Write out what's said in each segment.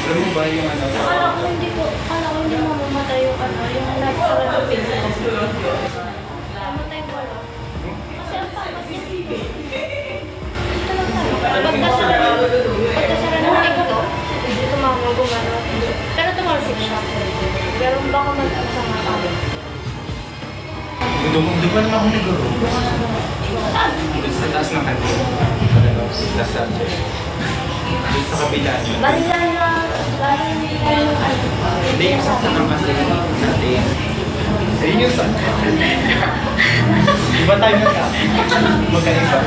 Alam mo ba yung ano? Akala ko hindi mamamatay yung ano, yung nag-sara ng pinto. Mamatay ko lang. Kasi ang tapas niya. Ito lang tayo. Pagkasara ng pinto, hindi tumama gumano. Pero tumalsik siya. Pero baka mag-ang mga tao. Di ba naman ako nag-uro? Sa taas ng kantin. Sa subject. Doon sa kabila yun. Balila yung ano. Hindi, yung sakta ng kasi sa atin. Ayun yung sakta. Iba tayo magkaiba.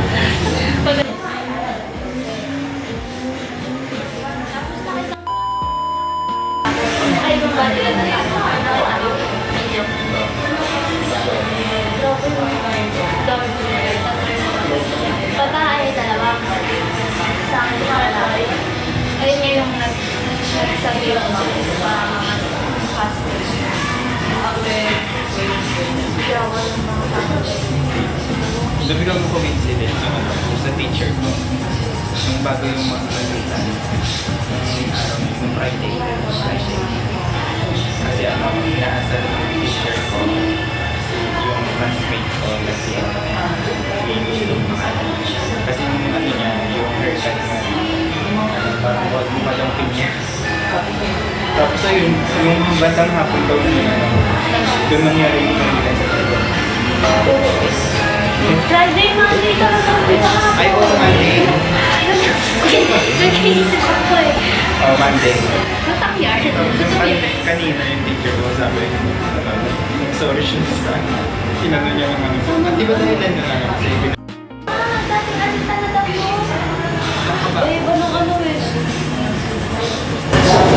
Ay, yung balila na yan. Bata ay dalawa. Sa akin yung lalaki. Ayun niya yung nagsabi yung sa hospital. Yawa ng mga tao. Nabigyan mo coincidence yung ano, sa teacher ko. Yung bago yung mga kalitan. Yung araw yung Friday. Kasi ano, inaasal ng teacher ko. Yung classmate ko kasi finish yung mga kasi yung ano niya, yung haircut niya. Parang wag mo palampin niya. Tapos ayun, yung bandang hapon daw niya, doon nangyari yung kanila sa table. Friday, Monday talaga. Ay, oo, Monday. Nag-iisip ako eh. Oh, Monday. Matakyar. Kanina yung teacher ko sabi, sorry siya sa tinanong niya ng ano. At di ba dahilan na ano? Kasi Dating ano talaga mo. Eh, ano eh.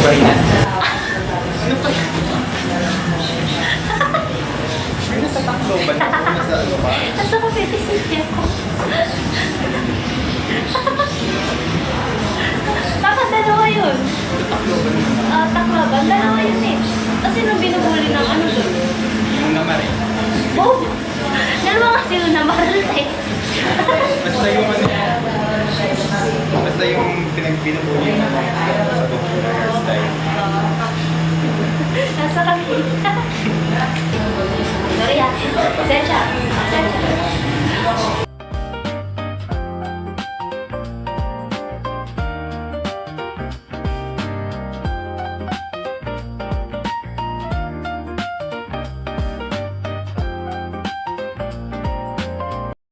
ba yan? Ano pa yan? May nasa Tacloban ako, nasa ano ba? Nasa Cavite City ako. Bakit dalawa yun? Tacloban mo. Tacloban, dalawa yun eh. Kasi nung binubuli ng ano doon. Yung namari. Oh! Dalawa kasi yung namaril eh. Basta yung ano, basta yung pinagpinabuli na sa popular hairstyle. Nasa Cavite. Sorry ah. Sensya.